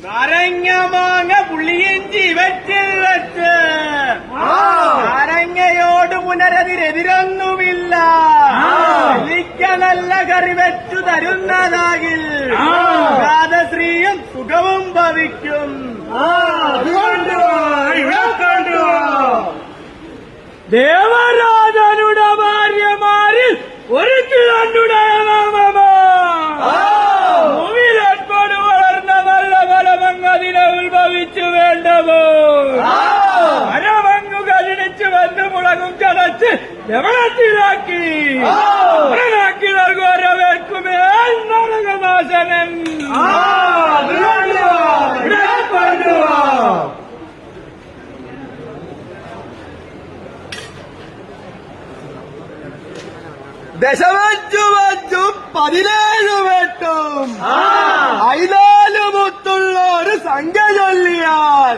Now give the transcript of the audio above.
നാരങ്ങ മാങ്ങ പുളിയിഞ്ചി വെറ്റിൽ വെച്ച് നാരങ്ങയോട് പുനരതിരെതിരൊന്നുമില്ല. നെല്ലിക്ക നല്ല കറി വെച്ചു തരുന്നതാകിൽ രാധശ്രീയും സുഖവും ഭവിക്കും. ദേവരാജനുടെ ഭാര്യമാരിൽ ഒരുത്തി കണ്ടുടേ ഭൂമിയിലേർപ്പാട് വളർന്ന നല്ല ഫലമങ്ങതിനെ ഉത്ഭവിച്ചു വേണ്ടവോ മരമങ്ങു കരിണിച്ചു വന്ന് മുളകും ചതച്ച് ലവണത്തിലാക്കി നാക്കി നൽകുവരവേൽക്കുമേൽ നരകനാശനൻ. ദശവച്ചു വച്ചു 17 വെട്ടും 14 മുത്തുള്ള ഒരു സംഖ്യ ചൊല്ലിയാൽ